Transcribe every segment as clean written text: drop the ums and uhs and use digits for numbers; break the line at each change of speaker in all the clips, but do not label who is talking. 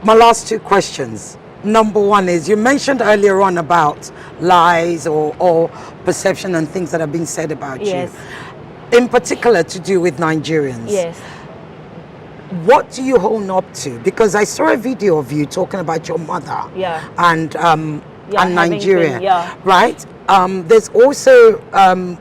My last two questions. Number one is, you mentioned earlier on about lies or perception and things that have been said about
Yes.
you. In particular to do with Nigerians.
Yes.
What do you hold up to? Because I saw a video of you talking about your mother.
Yeah.
And
having
Nigeria.
been, yeah.
Right? There's also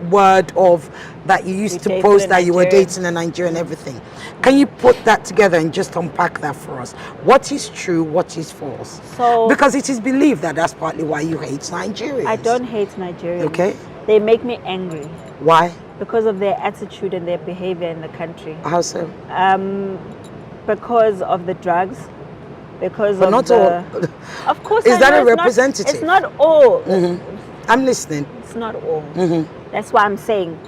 word of that you used to post that you were dating a Nigerian and everything. Can you put that together and just unpack that for us? What is true, what is false?
So,
because it is believed that that's partly why you hate Nigerians.
I don't hate Nigerians.
Okay.
They make me angry.
Why?
Because of their attitude and their behavior in the country.
How so?
Because of the drugs. Because
but
of
not
the...
all.
Of course,
is that a representative?
It's not all.
Mm-hmm. I'm listening.
It's not all.
Mm-hmm.
That's why I'm saying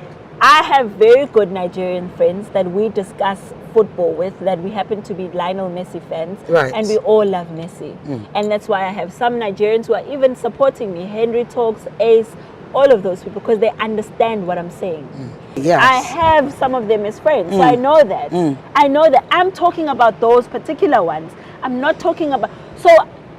I have very good Nigerian friends that we discuss football with, that we happen to be Lionel Messi fans,
right.
And we all love Messi. And that's why I have some Nigerians who are even supporting me. Henry Talks, Ace, all of those people, because they understand what I'm saying.
Yes.
I have some of them as friends, so I know that. I know that I'm talking about those particular ones. I'm not talking about... So,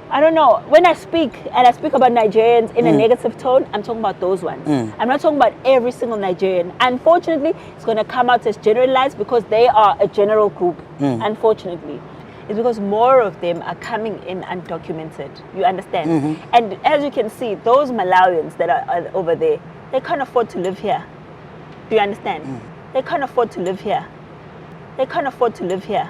I don't know, when I speak, and I speak about Nigerians in a negative tone, I'm talking about those ones. I'm not talking about every single Nigerian. Unfortunately, it's going to come out as generalized because they are a general group, unfortunately. It's because more of them are coming in undocumented. You understand? And as you can see, those Malawians that are over there, they can't afford to live here. Do you understand? They can't afford to live here. They can't afford to live here.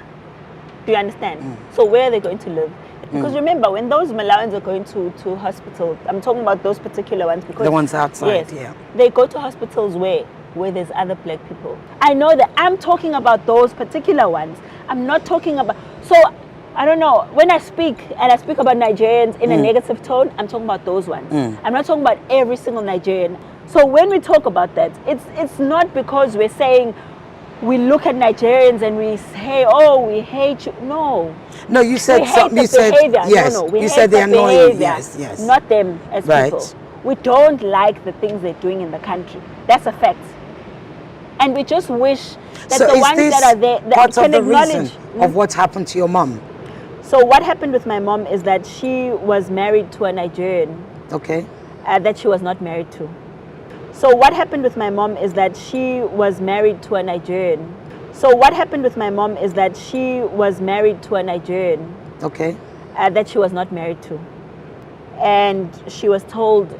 Do you understand? So where are they going to live? Because remember, when those Malawians are going to hospitals, I'm talking about those particular ones because...
The ones outside,
yes,
yeah.
They go to hospitals where there's other black people. I know that I'm talking about those particular ones. I'm not talking about... So, I don't know, when I speak, and I speak about Nigerians in a negative tone, I'm talking about those ones. I'm not talking about every single Nigerian. So when we talk about that, it's not because we're saying... We look at Nigerians and we say, "Oh, we hate you." No.
No, you said
something.
You said yes.
No, we
you
hate
said they're annoying.
Behavior,
yes.
Not them as people. We don't like the things they're doing in the country. That's a fact. And we just wish that the ones that are there that can acknowledge
of what happened to your mom.
So what happened with my mom is that she was married to a Nigerian.
Okay.
That she was not married to. So what happened with my mom is that she was married to a Nigerian. So what happened with my mom is that she was married to a Nigerian.
Okay.
That she was not married to. And she was told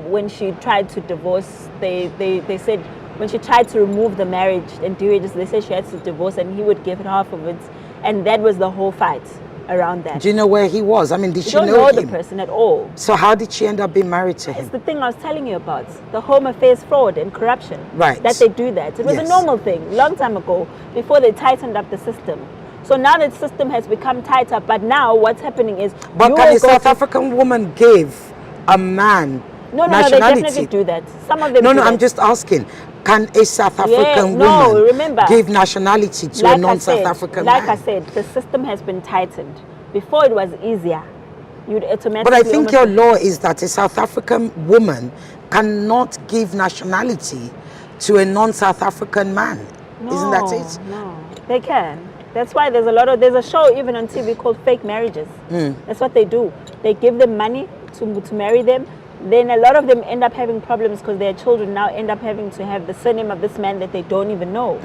when she tried to divorce, they said when she tried to remove the marriage and do it, they said she had to divorce and he would give half of it. And that was the whole fight around that.
Do you know where he was? I mean, did she know him?
Don't know the person at all.
So how did she end up being married to him?
It's the thing I was telling you about. The Home Affairs fraud and corruption.
Right.
That they do that. It was a normal thing, long time ago, before they tightened up the system. So now the system has become tighter, but now what's happening is...
But can a South African woman give a man nationality?
No, they definitely do that. Some of them do that.
I'm just asking. Can a South African woman give nationality to a non-South African man?
Like I said, the system has been tightened. Before it was easier. You'd automatically...
But I think your law is that a South African woman cannot give nationality to a non-South African man. Isn't that it?
No, they can. That's why there's a show even on TV called Fake Marriages. That's what they do. They give them money to marry them. Then a lot of them end up having problems because their children now end up having to have the surname of this man that they don't even know.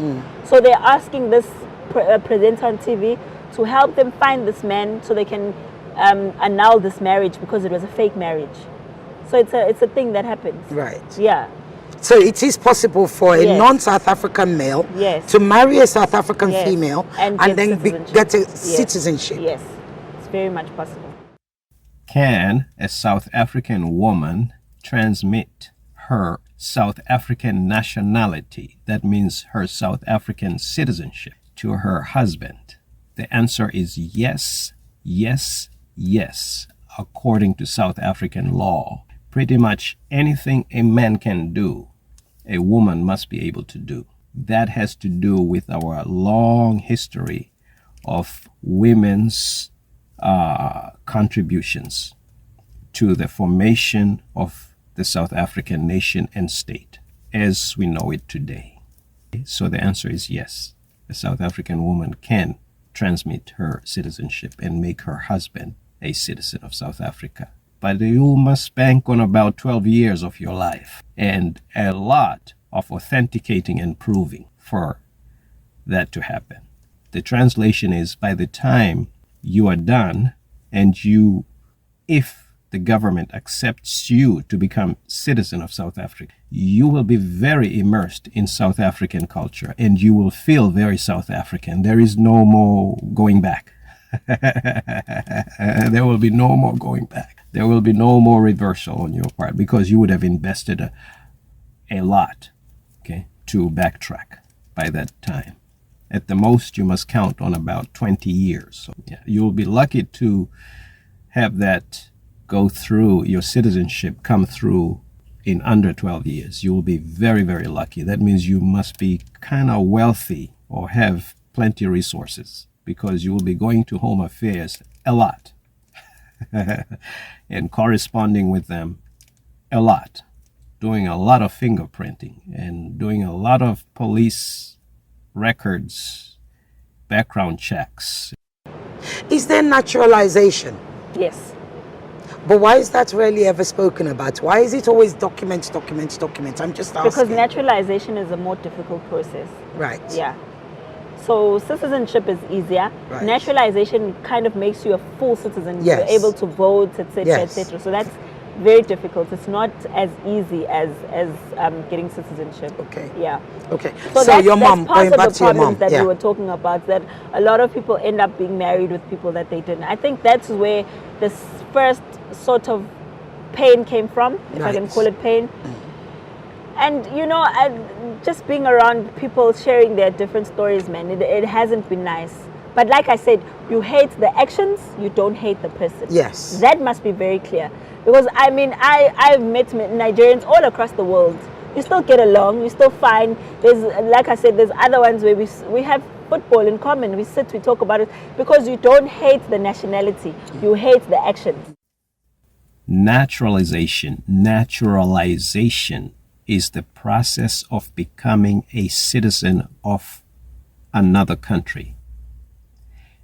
So they're asking this presenter on TV to help them find this man so they can annul this marriage because it was a fake marriage. So it's a thing that happens.
Right.
Yeah.
So it is possible for a non-South African male to marry a South African female and then get a citizenship.
Yes, it's very much possible.
Can a South African woman transmit her South African nationality, that means her South African citizenship, to her husband? The answer is yes, yes, yes, according to South African law. Pretty much anything a man can do, a woman must be able to do. That has to do with our long history of women's contributions to the formation of the South African nation and state as we know it today. So the answer is yes. A South African woman can transmit her citizenship and make her husband a citizen of South Africa. But you must bank on about 12 years of your life and a lot of authenticating and proving for that to happen. The translation is, by the time you are done and if the government accepts you to become citizen of South Africa, you will be very immersed in South African culture and you will feel very South African. There is no more going back. There will be no more going back. There will be no more reversal on your part because you would have invested a lot, okay, to backtrack by that time. At the most, you must count on about 20 years. So yeah, you'll be lucky to have that go through, your citizenship come through in under 12 years. You will be very, very lucky. That means you must be kind of wealthy or have plenty of resources because you will be going to Home Affairs a lot and corresponding with them a lot, doing a lot of fingerprinting and doing a lot of police records, background checks.
Is there naturalization?
Yes.
But why is that rarely ever spoken about? Why is it always documents? I'm just asking.
Because naturalization is a more difficult process.
Right.
Yeah. So citizenship is easier.
Right.
Naturalization kind of makes you a full citizen.
Yes.
You're able to vote, etc.,
Yes.
etc. So that's very difficult. It's not as easy as getting citizenship.
Okay.
Yeah.
Okay.
So
So your
that's
mom,
part
going
of
back
the
to your mom.
problems that
Yeah.
we were talking about, that a lot of people end up being married with people that they didn't. I think that's where this first sort of pain came from, if I can
Right.
call it pain. And just being around people sharing their different stories, man, it hasn't been nice. But like I said, you hate the actions, you don't hate the person.
Yes.
That must be very clear. Because I mean, I've met Nigerians all across the world. You still get along, you still fine. There's, like I said, there's other ones where we have football in common. We sit, we talk about it, because you don't hate the nationality, you hate the actions.
Naturalization is the process of becoming a citizen of another country.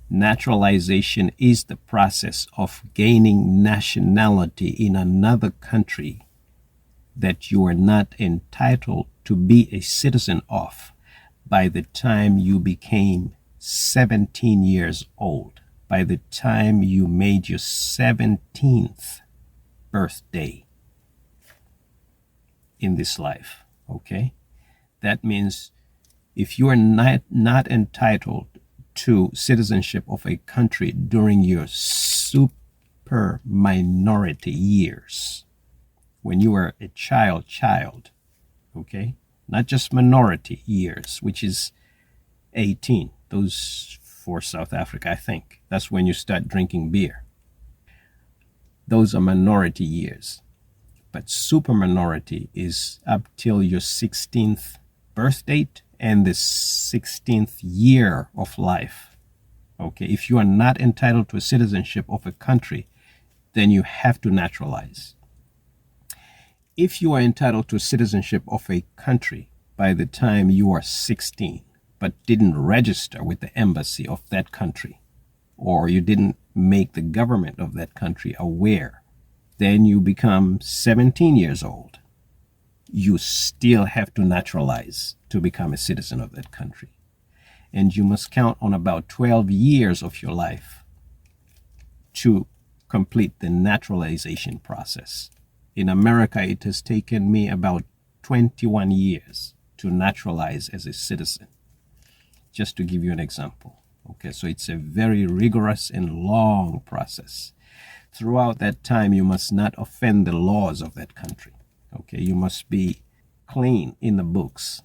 Naturalization is the process of gaining nationality in another country that you are not entitled to be a citizen of by the time you became 17 years old, by the time you made your 17th birthday in this life, okay? That means if you are not entitled to citizenship of a country during your super minority years, when you were a child, okay? Not just minority years, which is 18, those for South Africa, I think. That's when you start drinking beer. Those are minority years. But super minority is up till your 16th birth date and the 16th year of life. Okay, if you are not entitled to a citizenship of a country, then you have to naturalize. If you are entitled to citizenship of a country by the time you are 16, but didn't register with the embassy of that country, or you didn't make the government of that country aware, then you become 17 years old. You still have to naturalize to become a citizen of that country. And you must count on about 12 years of your life to complete the naturalization process. In America, it has taken me about 21 years to naturalize as a citizen, just to give you an example. Okay, so it's a very rigorous and long process. Throughout that time, you must not offend the laws of that country. Okay, you must be clean in the books,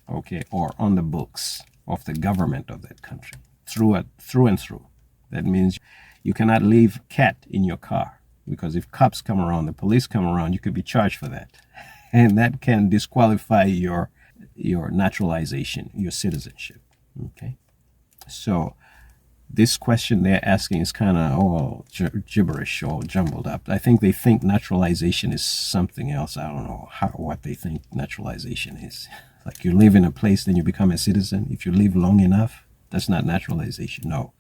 okay, or on the books of the government of that country, through and through. That means you cannot leave a cat in your car, because if cops come around, the police come around, you could be charged for that. And that can disqualify your naturalization, your citizenship. Okay, so this question they're asking is kind of all gibberish or jumbled up. I think they think naturalization is something else. I don't know what they think naturalization is. Like you live in a place, then you become a citizen. If you live long enough, That's not naturalization, no.